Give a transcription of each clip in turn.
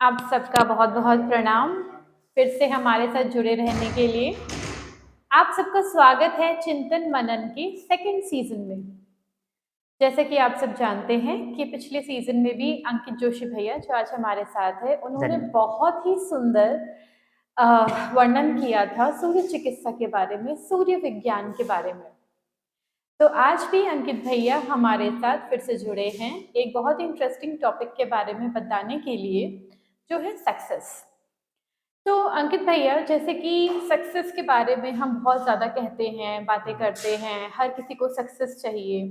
आप सबका बहुत बहुत प्रणाम। फिर से हमारे साथ जुड़े रहने के लिए आप सबका स्वागत है चिंतन मनन के सेकंड सीजन में। जैसे कि आप सब जानते हैं कि पिछले सीजन में भी अंकित जोशी भैया जो आज हमारे साथ है, उन्होंने धन्यवाद। बहुत ही सुंदर वर्णन किया था सूर्य चिकित्सा के बारे में, सूर्य विज्ञान के बारे में। तो आज भी अंकित भैया हमारे साथ फिर से जुड़े हैं एक बहुत ही इंटरेस्टिंग टॉपिक के बारे में बताने के लिए, जो है सक्सेस। तो अंकित भैया, जैसे कि सक्सेस के बारे में हम बहुत ज़्यादा कहते हैं, बातें करते हैं, हर किसी को सक्सेस चाहिए,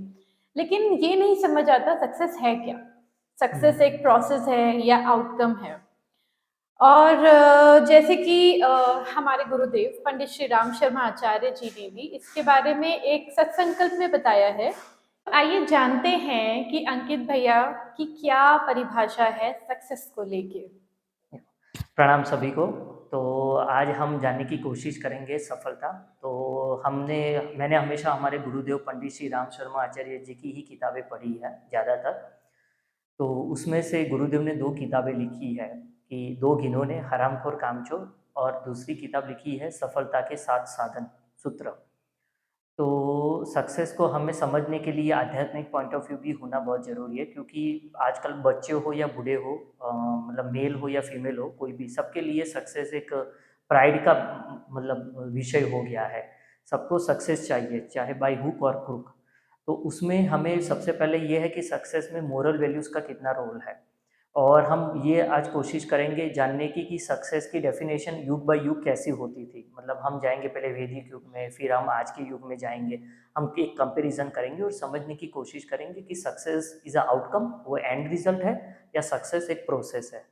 लेकिन ये नहीं समझ आता सक्सेस है क्या। सक्सेस एक प्रोसेस है या आउटकम है। और जैसे कि हमारे गुरुदेव पंडित श्री राम शर्मा आचार्य जी ने भी इसके बारे में एक सत्संकल्प में बताया है। आइए जानते हैं कि अंकित भैया की क्या परिभाषा है सक्सेस को लेके। प्रणाम सभी को। तो आज हम जानने की कोशिश करेंगे सफलता। तो मैंने हमेशा हमारे गुरुदेव पंडित श्री राम शर्मा आचार्य जी की ही किताबें पढ़ी है ज़्यादातर। तो उसमें से गुरुदेव ने 2 किताबें लिखी है कि 2 घिनौने, हरामखोर कामचोर, और दूसरी किताब लिखी है सफलता के 7 साधन सूत्र। तो सक्सेस को हमें समझने के लिए आध्यात्मिक पॉइंट ऑफ व्यू भी होना बहुत ज़रूरी है, क्योंकि आजकल बच्चे हो या बूढ़े हो, मतलब मेल हो या फीमेल हो, कोई भी, सबके लिए सक्सेस एक प्राइड का मतलब विषय हो गया है। सबको सक्सेस चाहिए, चाहे बाय हुक और क्रुक। तो उसमें हमें सबसे पहले ये है कि सक्सेस में मोरल वैल्यूज़ का कितना रोल है। और हम ये आज कोशिश करेंगे जानने की कि सक्सेस की डेफिनेशन युग बाय युग कैसी होती थी। मतलब हम जाएंगे पहले वैदिक युग में, फिर हम आज के युग में जाएंगे। हम एक कंपैरिजन करेंगे और समझने की कोशिश करेंगे कि सक्सेस इज़ अ आउटकम, वो एंड रिजल्ट है, या सक्सेस एक प्रोसेस है।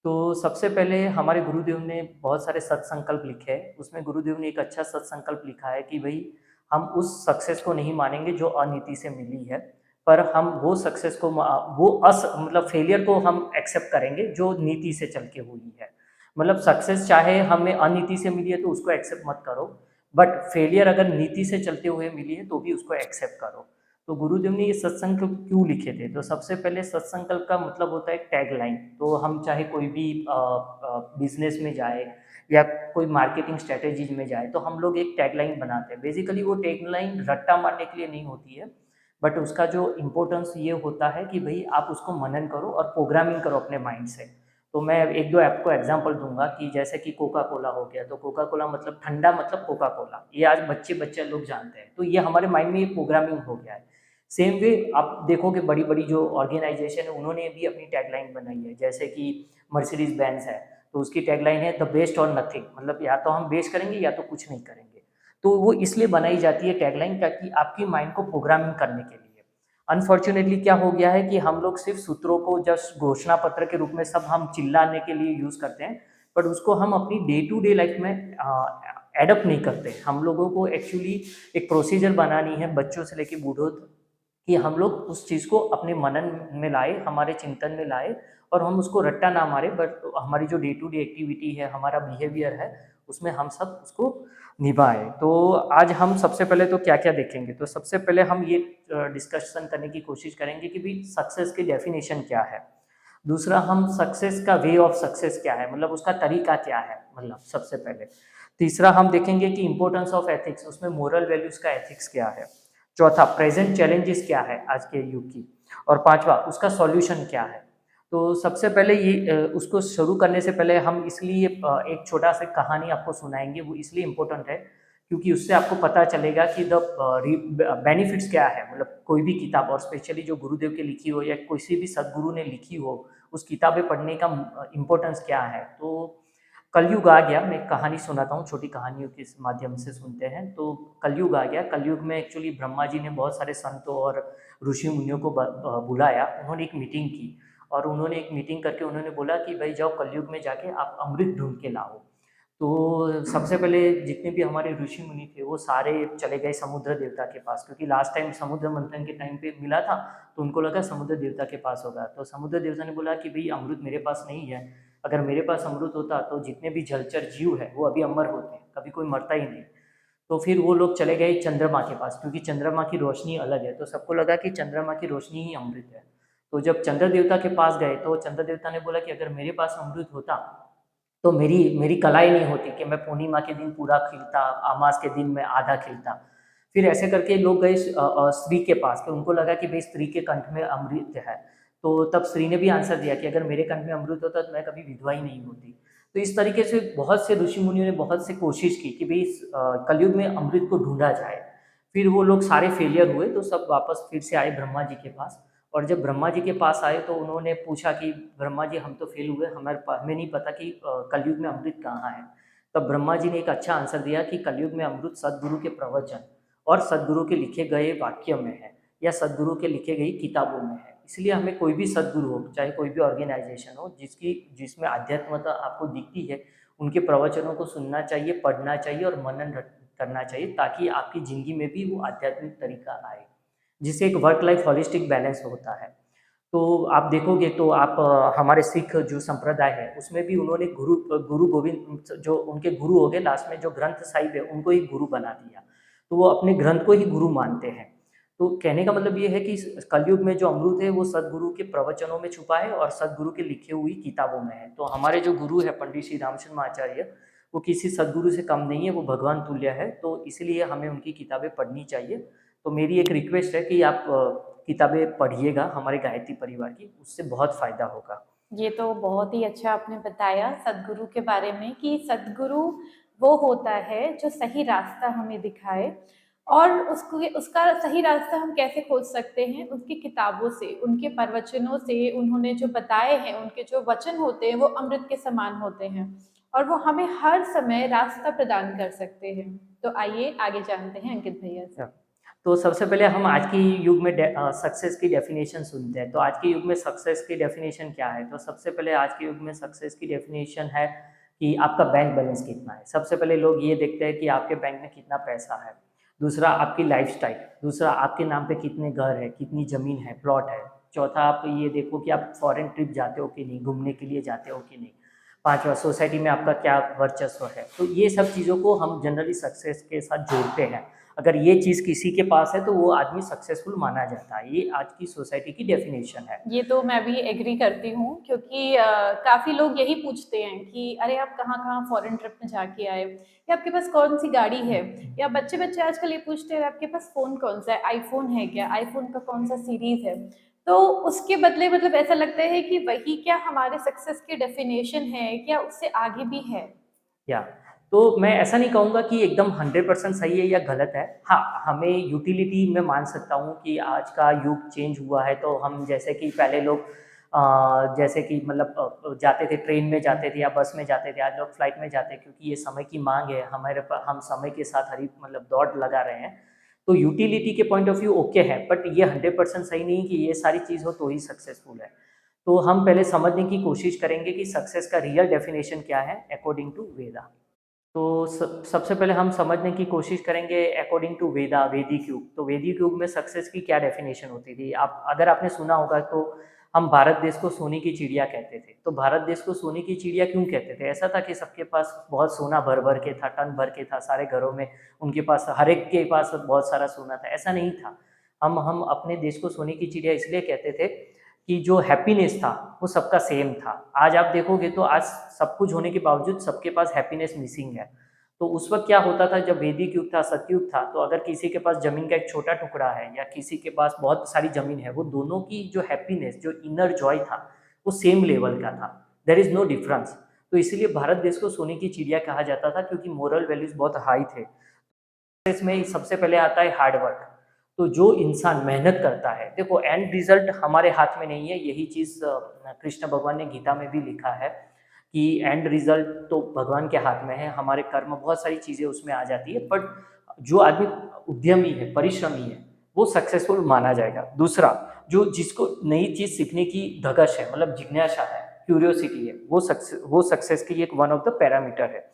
तो सबसे पहले हमारे गुरुदेव ने बहुत सारे सत्संकल्प लिखे हैं। उसमें गुरुदेव ने एक अच्छा सत्संकल्प लिखा है कि भाई, हम उस सक्सेस को नहीं मानेंगे जो अनीति से मिली है, पर हम वो सक्सेस को वो मतलब फेलियर को हम एक्सेप्ट करेंगे जो नीति से चल के हुई है। मतलब सक्सेस चाहे हमें अनीति से मिली है तो उसको एक्सेप्ट मत करो, बट फेलियर अगर नीति से चलते हुए मिली है तो भी उसको एक्सेप्ट करो। तो गुरुदेव ने ये सत्संकल्प क्यों लिखे थे? तो सबसे पहले सत्संकल्प का मतलब होता है टैगलाइन। तो हम चाहे कोई भी बिजनेस में जाए या कोई मार्केटिंग स्ट्रेटेजीज में जाए, तो हम लोग एक टैगलाइन बनाते हैं। बेसिकली वो टैगलाइन रट्टा मारने के लिए नहीं होती है, बट उसका जो इम्पोर्टेंस ये होता है कि भाई आप उसको मनन करो और प्रोग्रामिंग करो अपने माइंड से। तो मैं एक दो आपको एग्जांपल दूंगा कि जैसे कि कोका कोला हो गया, तो कोका कोला मतलब ठंडा, मतलब कोका कोला, ये आज बच्चे बच्चे लोग जानते हैं। तो ये हमारे माइंड में ये प्रोग्रामिंग हो गया है। सेम वे आप देखोगे बड़ी बड़ी जो ऑर्गेनाइजेशन है उन्होंने भी अपनी टैगलाइन बनाई है। जैसे कि मर्सिडीज बेंज है, तो उसकी टैगलाइन है द बेस्ट और नथिंग, मतलब या तो हम बेस्ट करेंगे या तो कुछ नहीं करेंगे। तो वो इसलिए बनाई जाती है टैगलाइन, ताकि आपकी माइंड को प्रोग्रामिंग करने के लिए। अनफॉर्चुनेटली क्या हो गया है कि हम लोग सिर्फ सूत्रों को जस्ट घोषणा पत्र के रूप में सब हम चिल्लाने के लिए यूज करते हैं, बट उसको हम अपनी डे टू डे लाइफ में एडप्ट नहीं करते। हम लोगों को एक्चुअली एक प्रोसीजर बनानी है, बच्चों से लेके बूढ़ों तक, कि हम लोग उस चीज़ को अपने मनन में लाए, हमारे चिंतन में लाए, और हम उसको रट्टा ना मारे, बट हमारी जो डे टू डे एक्टिविटी है, हमारा बिहेवियर है, उसमें हम सब उसको निभाए। तो आज हम सबसे पहले तो क्या क्या देखेंगे? तो सबसे पहले हम ये डिस्कशन करने की कोशिश करेंगे कि भाई सक्सेस की डेफिनेशन क्या है। दूसरा, हम सक्सेस का वे ऑफ सक्सेस क्या है, मतलब उसका तरीका क्या है, मतलब सबसे पहले। तीसरा, हम देखेंगे कि इंपॉर्टेंस ऑफ एथिक्स, उसमें मोरल वैल्यूज का एथिक्स क्या है। चौथा, प्रेजेंट चैलेंजेस क्या है आज के युग की। और पांचवा, उसका सॉल्यूशन क्या है। तो सबसे पहले ये उसको शुरू करने से पहले हम इसलिए एक छोटा सा कहानी आपको सुनाएंगे। वो इसलिए इम्पोर्टेंट है क्योंकि उससे आपको पता चलेगा कि द बेनिफिट्स क्या है। मतलब कोई भी किताब, और स्पेशली जो गुरुदेव की लिखी हो या किसी भी सदगुरु ने लिखी हो, उस किताबें पढ़ने का इम्पोर्टेंस क्या है। तो कलयुग आ गया, मैं कहानी सुनाता हूँ, छोटी कहानियों के माध्यम से सुनते हैं। तो कलयुग आ गया। कलयुग में एक्चुअली ब्रह्मा जी ने बहुत सारे संतों और ऋषि मुनियों को बुलाया। उन्होंने एक मीटिंग की, और उन्होंने एक मीटिंग करके उन्होंने बोला कि भाई जाओ कलयुग में जाके आप अमृत ढूंढ के लाओ। तो सबसे पहले जितने भी हमारे ऋषि मुनि थे वो सारे चले गए समुद्र देवता के पास, क्योंकि लास्ट टाइम समुद्र मंथन के टाइम पे मिला था, तो उनको लगा समुद्र देवता के पास होगा। तो समुद्र देवता ने बोला कि भाई अमृत मेरे पास नहीं है। अगर मेरे पास अमृत होता तो जितने भी जलचर जीव है वो अभी अमर होते, कभी कोई मरता ही नहीं। तो फिर वो लोग चले गए चंद्रमा के पास, क्योंकि चंद्रमा की रोशनी अलग है, तो सबको लगा कि चंद्रमा की रोशनी ही अमृत है। तो जब चंद्र देवता के पास गए तो चंद्र देवता ने बोला कि अगर मेरे पास अमृत होता तो मेरी मेरी कला ही नहीं होती कि मैं पूर्णिमा के दिन पूरा खिलता, अमास के दिन मैं आधा खिलता। फिर ऐसे करके लोग गए स्त्री के पास, तो उनको लगा कि भाई स्त्री के कंठ में अमृत है। तो तब स्त्री ने भी आंसर दिया कि अगर मेरे कंठ में अमृत होता तो मैं कभी विधवा ही नहीं होती। तो इस तरीके से बहुत से ऋषि मुनियों ने बहुत से कोशिश की कि भाई कलयुग में अमृत को ढूंढा जाए। फिर वो लोग सारे फेलियर हुए तो सब वापस फिर से आए ब्रह्मा जी के पास। और जब ब्रह्मा जी के पास आए तो उन्होंने पूछा कि ब्रह्मा जी हम तो फेल हुए, हमें नहीं पता कि कलयुग में अमृत कहाँ है। तब ब्रह्मा जी ने एक अच्छा आंसर दिया कि कलयुग में अमृत सदगुरु के प्रवचन और सदगुरु के लिखे गए वाक्य में है, या सदगुरु के लिखे गई किताबों में है। इसलिए हमें कोई भी सदगुरु हो, चाहे कोई भी ऑर्गेनाइजेशन हो, जिसमें आध्यात्मता आपको दिखती है, उनके प्रवचनों को सुनना चाहिए, पढ़ना चाहिए और मनन करना चाहिए, ताकि आपकी ज़िंदगी में भी वो आध्यात्मिक तरीका आए, जिससे एक वर्क लाइफ हॉलिस्टिक बैलेंस होता है। तो आप देखोगे तो आप हमारे सिख जो संप्रदाय है उसमें भी उन्होंने गुरु गोविंद जो उनके गुरु हो गए, लास्ट में जो ग्रंथ साहिब है उनको ही गुरु बना दिया। तो वो अपने ग्रंथ को ही गुरु मानते हैं। तो कहने का मतलब ये है कि कलयुग में जो अमृत है वो सदगुरु के प्रवचनों में छुपा है और सदगुरु के लिखे हुई किताबों में है। तो हमारे जो गुरु है पंडित श्री राम शर्मा आचार्य, वो किसी सदगुरु से कम नहीं है, वो भगवान तुल्य है। तो इसलिए हमें उनकी किताबें पढ़नी चाहिए। तो मेरी एक रिक्वेस्ट है कि आप किताबें पढ़िएगा हमारे गायत्री परिवार की, उससे बहुत फायदा होगा। ये तो बहुत ही अच्छा आपने बताया सदगुरु के बारे में कि सदगुरु वो होता है जो सही रास्ता हमें दिखाए। और उसका सही रास्ता हम कैसे खोज सकते हैं? उसकी किताबों से, उनके प्रवचनों से। उन्होंने जो बताए हैं, उनके जो वचन होते हैं वो अमृत के समान होते हैं और वो हमें हर समय रास्ता प्रदान कर सकते हैं। तो आइए आगे जानते हैं अंकित भैया से। तो सबसे पहले हम आज की युग में सक्सेस की डेफिनेशन सुनते हैं। तो आज के युग में सक्सेस की डेफिनेशन क्या है? तो सबसे पहले आज के युग में सक्सेस की डेफिनेशन है कि आपका बैंक बैलेंस कितना है। सबसे पहले लोग ये देखते हैं कि आपके बैंक में कितना पैसा है। दूसरा आपकी लाइफस्टाइल। दूसरा आपके नाम पे कितने घर है, कितनी ज़मीन है, प्लॉट है। चौथा आप ये देखो कि आप फॉरेन ट्रिप जाते हो कि नहीं, घूमने के लिए जाते हो कि नहीं। पांचवा सोसाइटी में आपका क्या वर्चस्व है। तो ये सब चीज़ों को हम जनरली सक्सेस के साथ जोड़ते हैं। अगर ये चीज़ किसी के पास है तो वो आदमी सक्सेसफुल माना जाता है। ये आज की सोसाइटी की डेफिनेशन है। ये तो मैं भी एग्री करती हूँ क्योंकि काफ़ी लोग यही पूछते हैं कि अरे आप कहाँ-कहाँ फॉरेन ट्रिप में जाके आए, या आपके पास कौन-सी गाड़ी है, या बच्चे-बच्चे आजकल ये पूछते हैं आपके पास फ़ोन कौन-सा है, आईफ़ोन है क्या, आईफ़ोन का कौन-सा सीरीज़ है। तो उसके बदले मतलब ऐसा लगता है कि वही क्या हमारे सक्सेस की डेफिनेशन है, क्या उससे आगे भी है? या तो मैं ऐसा नहीं कहूँगा कि एकदम 100% सही है या गलत है। हाँ, हमें यूटिलिटी मैं मान सकता हूँ कि आज का युग चेंज हुआ है। तो हम जैसे कि पहले लोग जैसे कि मतलब जाते थे, ट्रेन में जाते थे या बस में जाते थे। आज लोग फ्लाइट में जाते हैं क्योंकि ये समय की मांग है। हम समय के साथ मतलब दौड़ लगा रहे हैं। तो यूटिलिटी के पॉइंट ऑफ व्यू ओके है, बट ये 100% सही नहीं कि ये सारी चीज़ हो तो ही सक्सेसफुल है। तो हम पहले समझने की कोशिश करेंगे कि सक्सेस का रियल डेफिनेशन क्या है अकॉर्डिंग टू वेदा। तो सबसे पहले हम समझने की कोशिश करेंगे अकॉर्डिंग टू वेदा, वैदिक युग। तो वैदिक युग में सक्सेस की क्या डेफिनेशन होती थी? आप अगर आपने सुना होगा तो हम भारत देश को सोने की चिड़िया कहते थे। तो भारत देश को सोने की चिड़िया क्यों कहते थे? ऐसा था कि सबके पास बहुत सोना भर भर के था, टन भर के था, सारे घरों में उनके पास, हर एक के पास बहुत सारा सोना था। ऐसा नहीं था। हम अपने देश को सोने की चिड़िया इसलिए कहते थे कि जो हैप्पीनेस था वो सबका सेम था। आज आप देखोगे तो आज सब कुछ होने के बावजूद सबके पास हैप्पीनेस मिसिंग है। तो उस वक्त क्या होता था जब वैदिक युग था, सतयुग था, तो अगर किसी के पास जमीन का एक छोटा टुकड़ा है या किसी के पास बहुत सारी जमीन है, वो दोनों की जो हैप्पीनेस, जो इनर जॉय था, वो सेम लेवल का था। There is no difference. तो इसीलिए भारत देश को सोने की चिड़िया कहा जाता था, क्योंकि मोरल वैल्यूज बहुत हाई थे। इसमें सबसे पहले आता है हार्ड वर्क। तो जो इंसान मेहनत करता है, देखो एंड रिजल्ट हमारे हाथ में नहीं है। यही चीज़ कृष्ण भगवान ने गीता में भी लिखा है कि एंड रिजल्ट तो भगवान के हाथ में है। हमारे कर्म, बहुत सारी चीज़ें उसमें आ जाती है, बट जो आदमी उद्यमी है, परिश्रमी है, वो सक्सेसफुल माना जाएगा। दूसरा, जो जिसको नई चीज़ सीखने की धगश है, मतलब जिज्ञासा है, क्यूरियोसिटी है, वो सक्सेस की एक वन ऑफ द पैरामीटर है।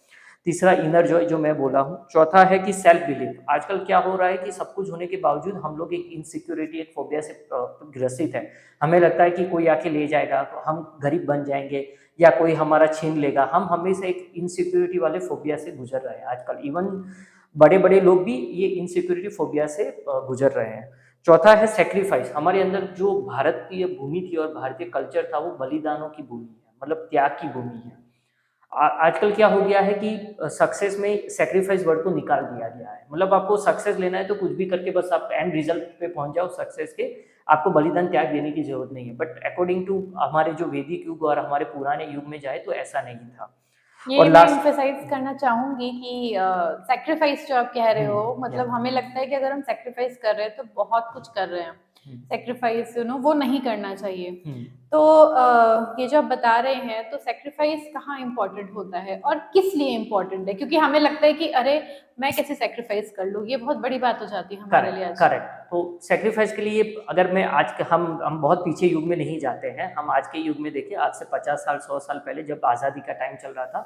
तीसरा इनर जॉय, जो मैं बोला हूँ। चौथा है कि सेल्फ बिलीफ। आजकल क्या हो रहा है कि सब कुछ होने के बावजूद हम लोग एक इनसिक्योरिटी, एक फोबिया से ग्रसित है। हमें लगता है कि कोई आके ले जाएगा तो हम गरीब बन जाएंगे, या कोई हमारा छीन लेगा। हम हमेशा एक इनसिक्योरिटी वाले फोबिया से गुजर रहे हैं आजकल। इवन बड़े बड़े लोग भी ये इनसिक्योरिटी फोबिया से गुजर रहे हैं। चौथा है सेक्रीफाइस। हमारे अंदर जो भारतीय भूमि थी और भारतीय कल्चर था वो बलिदानों की भूमि है, मतलब त्याग की भूमि है। आजकल क्या हो गया है कि सक्सेस में सेक्रीफाइस वर्ड को निकाल दिया गया है। मतलब आपको सक्सेस लेना है तो कुछ भी करके बस आप एंड रिजल्ट पे पहुंच जाओ सक्सेस के, आपको बलिदान त्याग देने की जरूरत नहीं है। बट अकॉर्डिंग टू हमारे जो वैदिक युग और हमारे पुराने युग में जाए तो ऐसा नहीं था। ये और मैं लास्ट एम्फेसाइज करना चाहूंगी कि सेक्रीफाइस जो आप कह रहे हो, या मतलब हमें लगता है कि अगर हम सेक्रीफाइस कर रहे हैं तो बहुत कुछ कर रहे हैं। हम्म, सेक्रीफाइस वो नहीं करना चाहिए। हम्म, तो ये जो आप बता रहे हैं, तो सेक्रीफाइस कहाँ इम्पोर्टेंट होता है और किस लिए इम्पोर्टेंट है? क्योंकि हमें लगता है कि अरे मैं कैसे सेक्रीफाइस कर लूँ, ये बहुत बड़ी बात हो जाती है हमारे लिए करेक्ट आज। करेक्ट। तो सेक्रीफाइस के लिए अगर मैं आज के हम बहुत पीछे युग में नहीं जाते हैं, हम आज के युग में देखिए, आज से 50 साल 100 साल पहले जब आज़ादी का टाइम चल रहा था,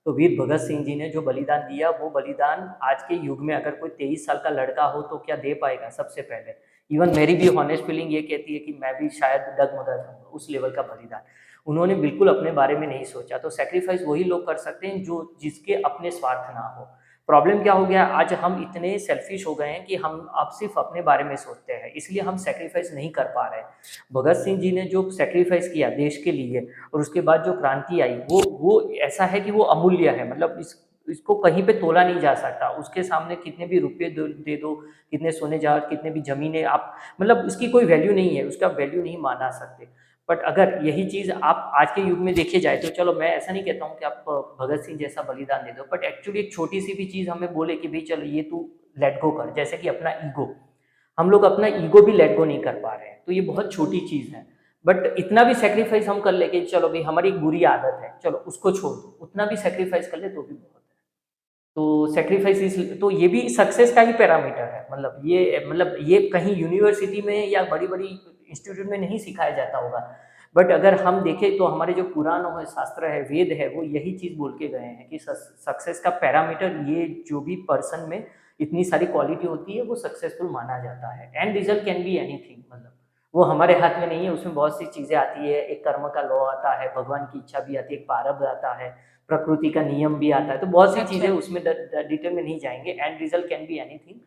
तो वीर भगत सिंह जी ने जो बलिदान दिया, वो बलिदान आज के युग में अगर कोई 23 साल का लड़का हो तो क्या दे पाएगा? सबसे पहले इवन मेरी भी हॉनेस्ट फीलिंग ये कहती है कि मैं भी शायद डगमगा जाऊंगा उस लेवल का बलिदान। उन्होंने बिल्कुल अपने बारे में नहीं सोचा। तो सेक्रीफाइस वही लोग कर सकते हैं जो जिसके अपने स्वार्थ ना हो। प्रॉब्लम क्या हो गया, आज हम इतने सेल्फिश हो गए हैं कि हम अब सिर्फ अपने बारे में सोचते हैं, इसलिए हम सेक्रीफाइस नहीं कर पा रहे हैं। भगत सिंह जी ने जो सेक्रीफाइस किया देश के लिए और उसके बाद जो क्रांति आई, वो ऐसा है कि वो अमूल्य है। मतलब इसको कहीं पे तोला नहीं जा सकता। उसके सामने कितने भी रुपये दे दो, कितने सोने जहाज, कितने भी जमीनें आप, मतलब उसकी कोई वैल्यू नहीं है, उसका वैल्यू नहीं माना सकते। बट अगर यही चीज़ आप आज के युग में देखे जाए तो चलो, मैं ऐसा नहीं कहता हूँ कि आप भगत सिंह जैसा बलिदान दे दो, बट एक्चुअली एक छोटी सी भी चीज़ हमें बोले कि भाई चलो ये तू लेट गो कर, जैसे कि अपना ईगो, हम लोग अपना ईगो भी लेट गो नहीं कर पा रहे हैं। तो ये बहुत छोटी चीज़ है। बट इतना भी सेक्रीफाइस हम कर ले कि चलो भाई हमारी एक बुरी आदत है, चलो उसको छोड़ दो, उतना भी सेक्रीफाइस कर ले तो भी बहुत है। तो सेक्रीफाइस तो ये भी सक्सेस का ही पैरामीटर है। मतलब ये कहीं यूनिवर्सिटी में या बड़ी बड़ी इंस्टीट्यूट में नहीं सिखाया जाता होगा। बट अगर हम देखें तो हमारे जो पुराणों है, शास्त्र है, वेद है, वो यही चीज़ बोल के गए हैं कि सक्सेस का पैरामीटर, ये जो भी पर्सन में इतनी सारी क्वालिटी होती है वो सक्सेसफुल माना जाता है। And result can be anything, मतलब वो हमारे हाथ में नहीं है। उसमें बहुत सी चीज़ें आती है, एक कर्म का लॉ आता है, भगवान की इच्छा भी आती है, एक प्रारब्ध आता है, प्रकृति का नियम भी आता है। तो बहुत सी चीज़ें अच्छा। उसमें डिटेल में नहीं जाएंगे। And result can be anything.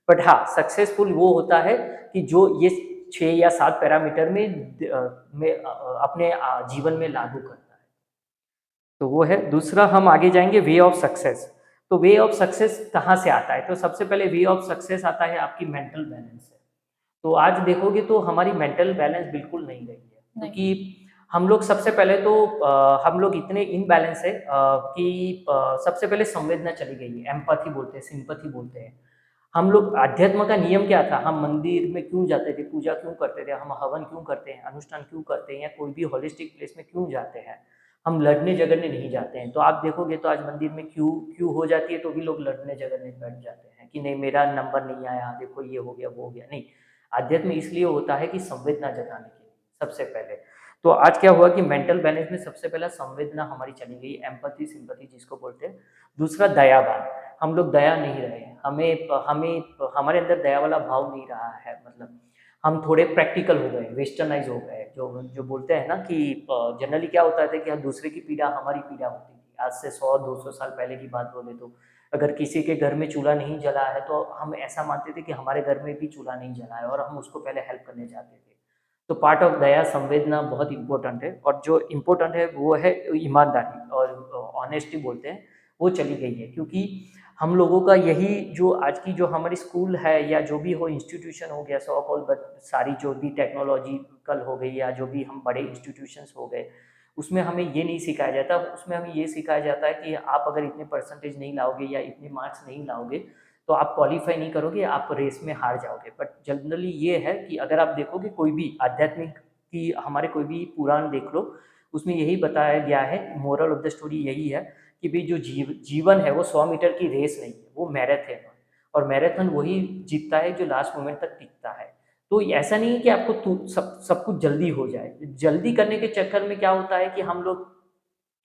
But हाँ, सक्सेसफुल वो होता है कि जो ये 6 या 7 पैरामीटर अपने जीवन में लागू करता है। तो वो है। दूसरा हम आगे जाएंगे वे ऑफ सक्सेस। तो वे ऑफ सक्सेस कहाँ से आता है? तो सबसे पहले वे ऑफ सक्सेस आता है आपकी मेंटल बैलेंस से। तो आज देखोगे तो हमारी मेंटल बैलेंस बिल्कुल नहीं रही है, नहीं। क्योंकि हम लोग सबसे पहले तो हम लोग इतने इनबैलेंस है कि सबसे पहले संवेदना चली गई है, एम्पैथी बोलते हैं, सिंपैथी बोलते हैं। हम लोग, अध्यात्म का नियम क्या था? हम मंदिर में क्यों जाते थे, पूजा क्यों करते थे, हम हवन क्यों करते हैं, अनुष्ठान क्यों करते हैं, या कोई भी होलिस्टिक प्लेस में क्यों जाते हैं? हम लड़ने झगड़ने नहीं जाते हैं। तो आप देखोगे तो आज मंदिर में क्यों क्यों हो जाती है, तो भी लोग लड़ने झगड़ने बैठ जाते हैं कि नहीं मेरा नंबर नहीं आया, देखो ये हो गया वो हो गया। नहीं, अध्यात्म इसलिए होता है कि संवेदना जगाने के लिए सबसे पहले। तो आज क्या हुआ कि मेंटल बैलेंस में सबसे पहला संवेदना हमारी चली गई, एम्पैथी सिंपैथी जिसको बोलते हैं। दूसरा दयावान, हम लोग दया नहीं रहे, हमें हमें हमारे अंदर दया वाला भाव नहीं रहा है। मतलब हम थोड़े प्रैक्टिकल हो गए, वेस्टर्नाइज हो गए। जो जो बोलते हैं ना कि जनरली क्या होता है कि दूसरे की पीड़ा हमारी पीड़ा होती थी। आज से 100-200 साल पहले की बात बोले तो अगर किसी के घर में चूल्हा नहीं जला है तो हम ऐसा मानते थे कि हमारे घर में भी चूल्हा नहीं जला है, और हम उसको पहले हेल्प करने जाते थे। तो पार्ट ऑफ दया संवेदना बहुत इंपॉर्टेंट है। और जो इम्पोर्टेंट है वो है ईमानदारी और ऑनेस्टी बोलते हैं, वो चली गई है। क्योंकि हम लोगों का यही जो आज की जो हमारी स्कूल है या जो भी हो इंस्टीट्यूशन हो गया, सो कॉल सारी जो भी टेक्नोलॉजिकल हो गई या जो भी हम बड़े इंस्टीट्यूशंस हो गए, उसमें हमें ये नहीं सिखाया जाता। उसमें हमें ये सिखाया जाता है कि आप अगर इतने परसेंटेज नहीं लाओगे या इतने मार्क्स नहीं लाओगे तो आप क्वालिफाई नहीं करोगे, आप रेस में हार जाओगे। बट जनरली ये है कि अगर आप देखोगे कोई भी आध्यात्मिक की हमारे कोई भी पुराण देख लो, उसमें यही बताया गया है, मोरल ऑफ द स्टोरी यही है कि भाई जो जीवन है वो 100 मीटर की रेस नहीं है, वो मैराथन है। और मैराथन वही जीतता है जो लास्ट मोमेंट तक टिकता है। तो ऐसा नहीं है कि आपको सब कुछ जल्दी हो जाए। जल्दी करने के चक्कर में क्या होता है कि हम लोग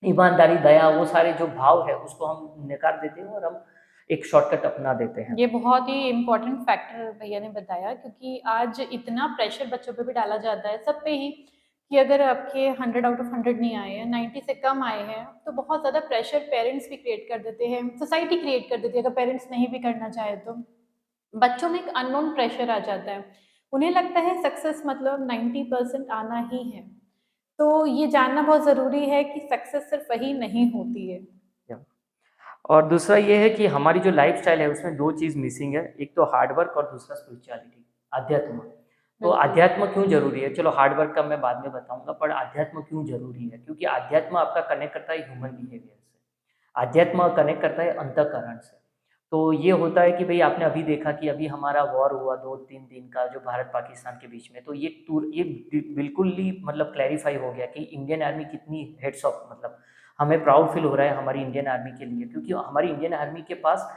ईमानदारी, दया, वो सारे जो भाव है उसको हम नकार देते हैं और हम एक शॉर्टकट अपना देते हैं। ये बहुत ही इम्पोर्टेंट फैक्टर भैया ने बताया, क्योंकि आज इतना प्रेशर बच्चों पे भी डाला जाता है, सब पे ही, कि अगर आपके 100 आउट ऑफ 100 नहीं आए हैं, 90 से कम आए हैं, तो बहुत ज़्यादा प्रेशर पेरेंट्स भी क्रिएट कर देते हैं, सोसाइटी क्रिएट कर देती है। अगर पेरेंट्स नहीं भी करना चाहे तो बच्चों में एक अननोन प्रेशर आ जाता है। उन्हें लगता है सक्सेस मतलब 90% आना ही है। तो ये जानना बहुत ज़रूरी है कि सक्सेस सिर्फ वही नहीं होती है। या और दूसरा ये है कि हमारी जो लाइफ़स्टाइल है उसमें 2 चीज़ मिसिंग है, एक तो हार्ड वर्क और दूसरा स्पिरिचुअलिटी, अध्यात्म। तो बिल्कुल। अध्यात्म क्यों ज़रूरी है? चलो हार्ड वर्क का मैं बाद में बताऊँगा, पर अध्यात्म क्यों ज़रूरी है? क्योंकि अध्यात्म आपका कनेक्ट करता है ह्यूमन बिहेवियर से। अध्यात्म कनेक्ट करता है अंतःकरण से। तो ये होता है कि भई आपने अभी देखा कि अभी हमारा वॉर हुआ 2-3 दिन का जो भारत-पाकिस्तान के बीच में, तो ये बिल्कुल ही मतलब क्लैरिफ़ाई हो गया कि इंडियन आर्मी कितनी हेड्स ऑफ मतलब हमें प्राउड फ़ील हो रहा है हमारी इंडियन आर्मी के लिए, क्योंकि हमारी इंडियन आर्मी के पास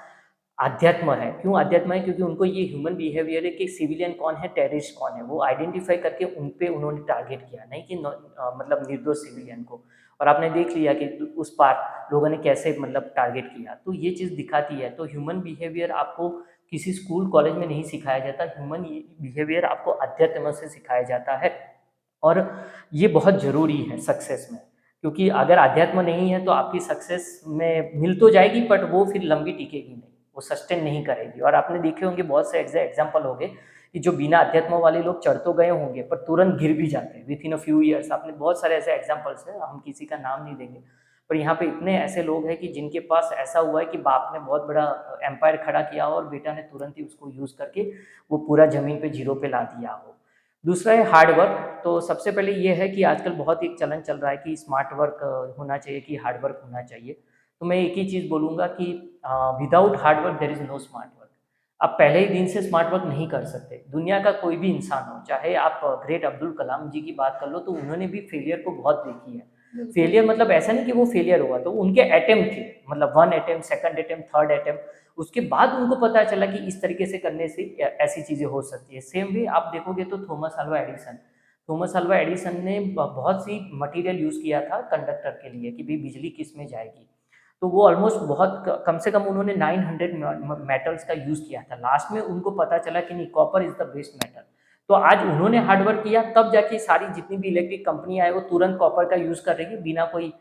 अध्यात्म है। क्यों अध्यात्म है? क्योंकि उनको ये ह्यूमन बिहेवियर है कि सिविलियन कौन है, टेररिस्ट कौन है, वो आइडेंटिफ़ाई करके उन पे उन्होंने टारगेट किया, नहीं कि मतलब निर्दोष सिविलियन को। और आपने देख लिया कि उस पार लोगों ने कैसे मतलब टारगेट किया, तो ये चीज़ दिखाती है। तो ह्यूमन बिहेवियर आपको किसी स्कूल, कॉलेज में नहीं सिखाया जाता, ह्यूमन बिहेवियर आपको अध्यात्म से सिखाया जाता है। और ये बहुत ज़रूरी है सक्सेस में, क्योंकि अगर अध्यात्म नहीं है तो आपकी सक्सेस में मिल तो जाएगी बट वो फिर लंबी टिकेगी नहीं, वो सस्टेन नहीं करेगी। और आपने देखे होंगे बहुत से एग्जाम्पल हो गए कि जो बिना अध्यात्म वाले लोग चढ़ तो गए होंगे पर तुरंत गिर भी जाते हैं with in a few years. आपने बहुत सारे ऐसे एग्जाम्पल्स हैं, हम किसी का नाम नहीं देंगे, पर यहाँ पे इतने ऐसे लोग हैं कि जिनके पास ऐसा हुआ है कि बाप ने बहुत बड़ा एम्पायर खड़ा किया और बेटा ने तुरंत ही उसको यूज़ करके वो पूरा ज़मीन पे जीरो पे ला दिया हो। दूसरा है हार्ड वर्क। तो सबसे पहले ये है कि आजकल बहुत एक चलन चल रहा है कि स्मार्ट वर्क होना चाहिए कि हार्ड वर्क होना चाहिए। तो मैं एक ही चीज़ बोलूँगा कि without hard work there is no smart work. आप पहले ही दिन से स्मार्ट वर्क नहीं कर सकते। दुनिया का कोई भी इंसान हो, चाहे आप ग्रेट अब्दुल कलाम जी की बात कर लो, तो उन्होंने भी फेलियर को बहुत देखी है। बिल्कुल। फेलियर मतलब ऐसा नहीं कि वो फेलियर हुआ, तो उनके अटेम्प्ट थे, मतलब 1 attempt, 2nd attempt, 3rd attempt, उसके बाद उनको पता चला कि इस तरीके से करने से ऐसी चीज़ें हो सकती है। सेम वे आप देखोगे तो थॉमस अल्वा एडिसन ने बहुत सी मटेरियल यूज़ किया था कंडक्टर के लिए कि भाई बिजली किस में जाएगी। तो वो ऑलमोस्ट बहुत कम से कम उन्होंने 900 मेटल्स का यूज़ किया था। लास्ट में उनको पता चला कि नहीं, copper is the best metal. तो आज उन्होंने हार्ड वर्क किया, तब जाके सारी जितनी भी इलेक्ट्रिक कंपनी है वो तुरंत कॉपर का यूज़ कर रही है बिना कोई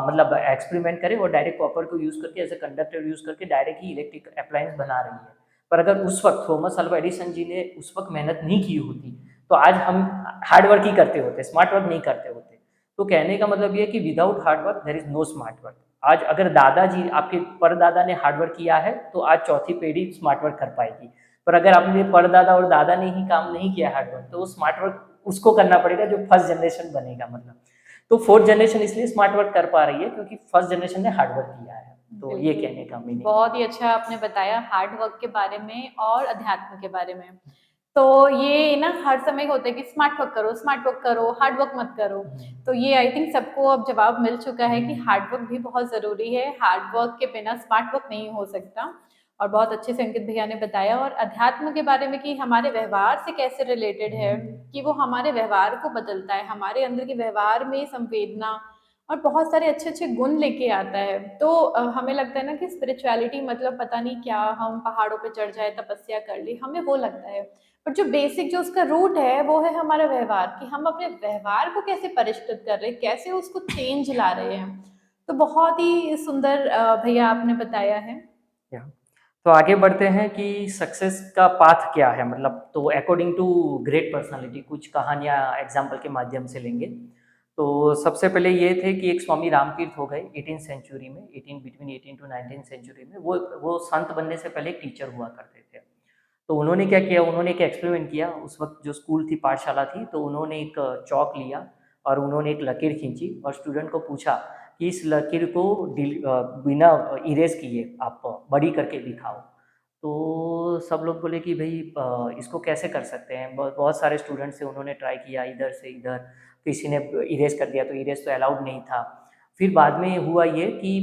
मतलब एक्सपेरिमेंट करे, और डायरेक्ट कॉपर को यूज़ करके एज अ कंडक्टर यूज़ करके डायरेक्ट ही इलेक्ट्रिक अप्लायंस बना रही है। पर अगर उस वक्त थॉमस अल्वा एडिसन जी ने उस वक्त मेहनत नहीं की होती, तो आज हम हार्ड वर्क ही करते होते, स्मार्ट वर्क नहीं करते होते। तो कहने का मतलब ये है कि without hard work there is no smart work. आज अगर दादाजी, आपके परदादा ने हार्ड वर्क किया है तो आज चौथी पीढ़ी स्मार्ट वर्क कर पाएगी। पर अगर आपने परदादा और दादा ने ही काम नहीं किया हार्ड वर्क, तो वो स्मार्ट वर्क उसको करना पड़ेगा जो फर्स्ट जनरेशन बनेगा मतलब। तो फोर्थ जनरेशन इसलिए स्मार्ट वर्क कर पा रही है क्योंकि फर्स्ट जनरेशन ने हार्ड वर्क किया है। तो ये बिल्कुल। कहने का मीनिंग है। बहुत ही अच्छा आपने बताया हार्ड वर्क के बारे में और अध्यात्म के बारे में। तो ये ना हर समय होता है कि स्मार्ट वर्क करो, हार्ड वर्क मत करो। तो ये आई थिंक सबको अब जवाब मिल चुका है कि हार्ड वर्क भी बहुत ज़रूरी है। हार्ड वर्क के बिना स्मार्ट वर्क नहीं हो सकता। और बहुत अच्छे से अंकित भैया ने बताया और अध्यात्म के बारे में कि हमारे व्यवहार से कैसे रिलेटेड है, कि वो हमारे व्यवहार को बदलता है, हमारे अंदर के व्यवहार में संवेदना और बहुत सारे अच्छे-अच्छे गुण लेके आता है। तो हमें लगता है ना कि स्पिरिचुअलिटी मतलब पता नहीं क्या, हम पहाड़ों पे चढ़ जाए, तपस्या कर ली, हमें वो लगता है। पर जो बेसिक जो उसका रूट है, वो है हमारा व्यवहार, कि हम अपने व्यवहार को कैसे परिष्कृत कर रहे हैं, कैसे उसको चेंज ला रहे हैं। तो बहुत ही सुंदर भैया आपने बताया है। या तो आगे बढ़ते हैं कि सक्सेस का पाथ क्या है, मतलब तो अकॉर्डिंग टू ग्रेट पर्सनालिटी कुछ कहानियाँ एग्जाम्पल के माध्यम से लेंगे। तो सबसे पहले ये थे कि एक स्वामी रामतीर्थ हो गए 18th सेंचुरी में, 18 बिटवीन 18 टू 19 सेंचुरी में। वो संत बनने से पहले एक टीचर हुआ करते थे। तो उन्होंने क्या किया, उन्होंने एक एक्सपेरिमेंट किया। उस वक्त जो स्कूल थी, पाठशाला थी, तो उन्होंने एक चौक लिया और उन्होंने एक लकीर खींची और स्टूडेंट को पूछा कि इस लकीर को बिना इरेज किए आप बड़ी करके दिखाओ। तो सब लोग बोले कि भाई इसको कैसे कर सकते हैं। बहुत सारे स्टूडेंट से उन्होंने ट्राई किया, इधर से इधर, किसी ने इरेज कर दिया, तो इरेज तो अलाउड नहीं था। फिर बाद में हुआ ये कि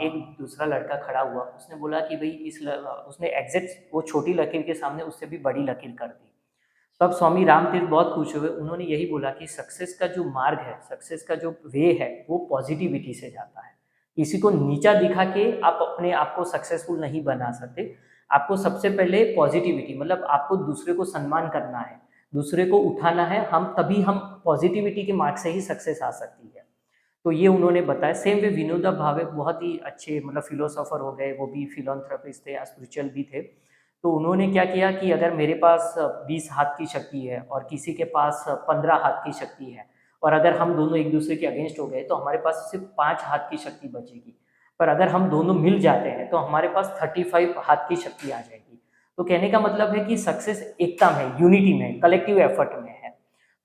एक दूसरा लड़का खड़ा हुआ, उसने बोला कि भाई उसने एग्जैक्ट वो छोटी लकीर के सामने उससे भी बड़ी लकीर कर दी। तब स्वामी रामतीर्थ बहुत खुश हुए। उन्होंने यही बोला कि सक्सेस का जो मार्ग है, सक्सेस का जो वे है, वो पॉजिटिविटी से जाता है। किसी को नीचा दिखा के आप अपने आप को सक्सेसफुल नहीं बना सकते। आपको सबसे पहले पॉजिटिविटी, मतलब आपको दूसरे को सम्मान करना है, दूसरे को उठाना है, हम पॉजिटिविटी के मार्ग से ही सक्सेस आ सकती है। तो ये उन्होंने बताया। सेम वे विनोबा भावे बहुत ही अच्छे मतलब फिलोसोफर हो गए, वो भी फिलोंथ्रेपिस्ट थे, स्पिरिचुअल भी थे। तो उन्होंने क्या किया कि अगर मेरे पास 20 हाथ की शक्ति है और किसी के पास 15 हाथ की शक्ति है, और अगर हम दोनों एक दूसरे के अगेंस्ट हो गए तो हमारे पास सिर्फ 5 हाथ की शक्ति बचेगी। पर अगर हम दोनों मिल जाते हैं तो हमारे पास 35 हाथ की शक्ति आ जाएगी। तो कहने का मतलब है कि सक्सेस एकता में, यूनिटी में, कलेक्टिव एफर्ट में है।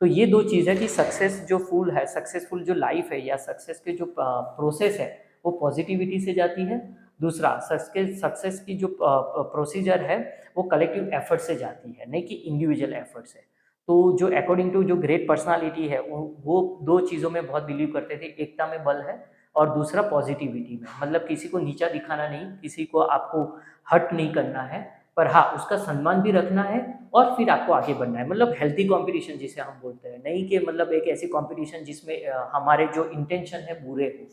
तो ये दो चीज़ है कि सक्सेस जो फुल है, सक्सेसफुल जो लाइफ है या सक्सेस के जो प्रोसेस है वो पॉजिटिविटी से जाती है। दूसरा, सक्सेस की जो प्रोसीजर है वो कलेक्टिव एफर्ट से जाती है, नहीं कि इंडिविजुअल एफर्ट से। तो जो अकॉर्डिंग टू जो ग्रेट पर्सनालिटी है वो दो चीज़ों में बहुत बिलीव करते थे, एकता में बल है और दूसरा पॉजिटिविटी में। मतलब किसी को नीचा दिखाना नहीं, किसी को आपको हर्ट नहीं करना है, पर हाँ उसका सम्मान भी रखना है और फिर आपको आगे बढ़ना है। मतलब हेल्थी कंपटीशन जिसे हम बोलते हैं, नहीं कि मतलब एक ऐसी कंपटीशन जिसमें हमारे जो इंटेंशन है बुरे हो,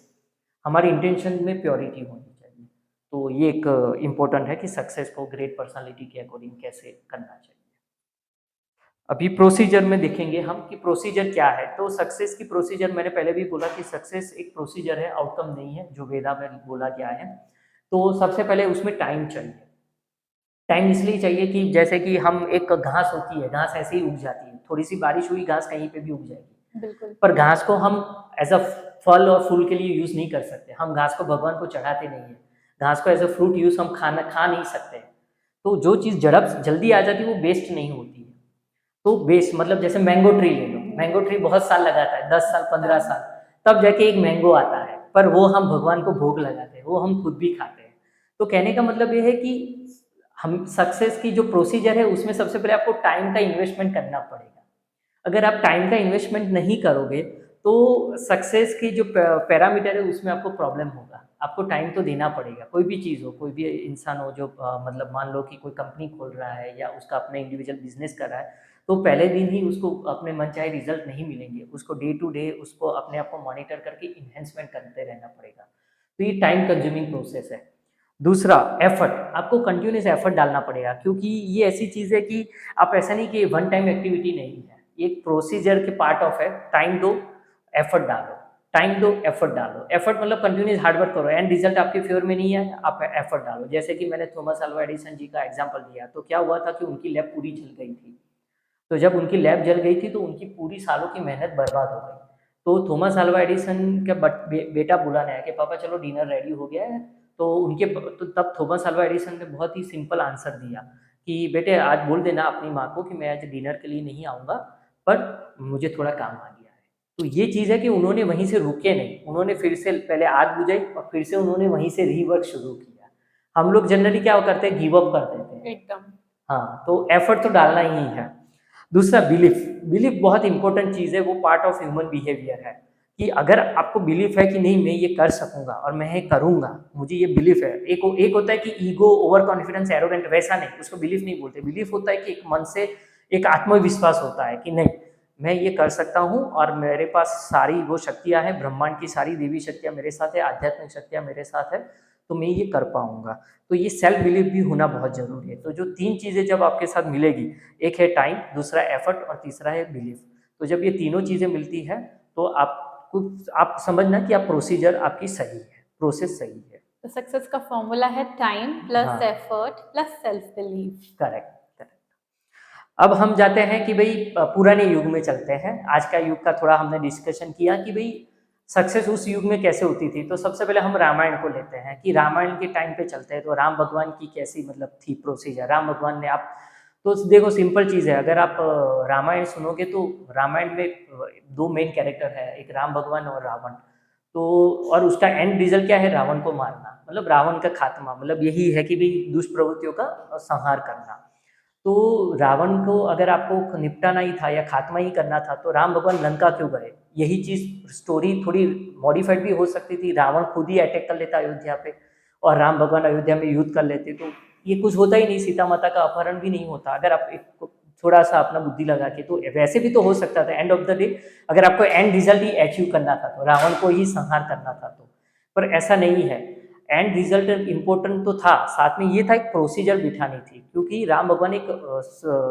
हमारे इंटेंशन में प्योरिटी होनी चाहिए। तो ये एक इम्पोर्टेंट है कि सक्सेस को ग्रेट पर्सनालिटी के अकॉर्डिंग कैसे करना चाहिए। अभी प्रोसीजर में देखेंगे हम कि प्रोसीजर क्या है। तो सक्सेस की प्रोसीजर, मैंने पहले भी बोला कि सक्सेस एक प्रोसीजर है, आउटकम नहीं है, जो वेदा में बोला गया है। तो सबसे पहले उसमें टाइम चाहिए। टाइम इसलिए चाहिए कि जैसे कि हम एक घास होती है, घास ऐसे ही उग जाती है, थोड़ी सी बारिश हुई घास कहीं पे भी उग जाएगी। बिल्कुल। पर घास को हम एज अ फल और फूल के लिए यूज नहीं कर सकते। हम घास को भगवान को चढ़ाते नहीं है, घास को एज अ फ्रूट यूज हम खा नहीं सकते। तो जो चीज़ जल्दी आ जाती है वो वेस्ट नहीं होती है। तो वेस्ट मतलब जैसे मैंगो ट्री ले लो, मैंगो ट्री बहुत साल लगाता है, 10 साल 15 साल, तब जाके एक मैंगो आता है, पर वो हम भगवान को भोग लगाते हैं, वो हम खुद भी खाते हैं। तो कहने का मतलब ये है कि हम सक्सेस की जो प्रोसीजर है उसमें सबसे पहले आपको टाइम का इन्वेस्टमेंट करना पड़ेगा। अगर आप टाइम का इन्वेस्टमेंट नहीं करोगे तो सक्सेस की जो पैरामीटर है उसमें आपको प्रॉब्लम होगा। आपको टाइम तो देना पड़ेगा। कोई भी चीज़ हो, कोई भी इंसान हो जो मतलब मान लो कि कोई कंपनी खोल रहा है या उसका अपना इंडिविजुअल बिजनेस कर रहा है, तो पहले दिन ही उसको अपने मनचाहे रिजल्ट नहीं मिलेंगे। उसको डे टू डे उसको अपने आप को मॉनिटर करके इन्हेंसमेंट करते रहना पड़ेगा। तो ये टाइम कंज्यूमिंग प्रोसेस है। दूसरा, एफर्ट, आपको कंटिन्यूस एफर्ट डालना पड़ेगा, क्योंकि ये ऐसी चीज़ है कि आप ऐसा नहीं कि वन टाइम एक्टिविटी नहीं है, ये एक प्रोसीजर के पार्ट ऑफ है। टाइम दो, एफर्ट डालो, टाइम दो, एफर्ट डालो। एफर्ट मतलब कंटिन्यूस हार्डवर्क करो, एंड रिजल्ट आपके फेवर में नहीं है, आप एफर्ट डालो। जैसे कि मैंने थॉमस अल्वा एडिसन जी का एग्जांपल दिया, तो क्या हुआ था कि उनकी लैब पूरी जल गई थी। तो जब उनकी लैब जल गई थी तो उनकी पूरी सालों की मेहनत बर्बाद हो गई। तो थॉमस अल्वा एडिसन का बेटा बुलाने आया कि पापा चलो डिनर रेडी हो गया है। तो तो तब थॉमस अल्वा एडिसन ने बहुत ही सिंपल आंसर दिया कि बेटे आज बोल देना अपनी माँ को कि मैं आज डिनर के लिए नहीं आऊँगा, पर मुझे थोड़ा काम आ गया है। तो ये चीज़ है कि उन्होंने वहीं से रुके नहीं, उन्होंने फिर से पहले आग बुझाई और फिर से उन्होंने वहीं से रीवर्क शुरू किया। हम लोग जनरली क्या करते हैं, गिव अप कर देते हैं। एकदम। हाँ, तो एफर्ट तो डालना ही है। दूसरा, बिलीफ। बिलीफ बहुत इंपॉर्टेंट चीज़ है, वो पार्ट ऑफ ह्यूमन बिहेवियर है कि अगर आपको बिलीफ है कि नहीं मैं ये कर सकूंगा और मैं ये करूंगा, मुझे ये बिलीफ है। एक होता है कि ईगो, ओवर कॉन्फिडेंस, एरोगेंट, वैसा नहीं, उसको बिलीफ नहीं बोलते। बिलीफ होता है कि एक मन से एक आत्मविश्वास होता है कि नहीं मैं ये कर सकता हूँ और मेरे पास सारी वो शक्तियाँ हैं, ब्रह्मांड की सारी देवी शक्तियाँ मेरे साथ है, आध्यात्मिक शक्तियाँ मेरे साथ है, तो मैं ये कर पाऊंगा। तो ये सेल्फ बिलीफ भी होना बहुत जरूरी है। तो जो तीन चीज़ें जब आपके साथ मिलेगी, एक है टाइम, दूसरा एफर्ट और तीसरा है बिलीफ, तो जब ये तीनों चीज़ें मिलती है तो आप समझना कि आप प्रोसीजर आपकी सही है, प्रोसेस सही है। तो सक्सेस का फॉर्मूला है टाइम प्लस हाँ। Effort plus self belief. Correct. अब हम जाते हैं कि भाई पुराने युग में चलते हैं। आज का युग का थोड़ा हमने डिस्कशन किया कि भाई सक्सेस उस युग में कैसे होती थी। तो सबसे पहले हम रामायण को लेते हैं कि रामायण के टाइम पे चलते हैं। तो राम भगवान की कैसी मतलब थी प्रोसीजर, राम भगवान ने आप तो देखो सिंपल चीज़ है। अगर आप रामायण सुनोगे तो रामायण में दो मेन कैरेक्टर है, एक राम भगवान और रावण। तो और उसका एंड रिजल्ट क्या है, रावण को मारना, मतलब रावण का खात्मा, मतलब यही है कि भाई दुष्प्रवृत्तियों का संहार करना। तो रावण को अगर आपको निपटाना ही था या खात्मा ही करना था तो राम भगवान लंका क्यों गए? यही चीज़ स्टोरी थोड़ी मॉडिफाइड भी हो सकती थी। रावण खुद ही अटैक कर लेता अयोध्या पे और राम भगवान अयोध्या में युद्ध कर लेते, तो ये कुछ होता ही नहीं, सीता माता का अपहरण भी नहीं होता। अगर आप एक थोड़ा सा अपना बुद्धि लगा के, तो वैसे भी तो हो सकता था। एंड ऑफ द डे अगर आपको एंड रिजल्ट ही अचीव करना था तो रावण को ही संहार करना था, तो पर ऐसा नहीं है। एंड रिजल्ट इम्पोर्टेंट तो था, साथ में ये था एक प्रोसीजर बिठानी थी, क्योंकि राम भगवान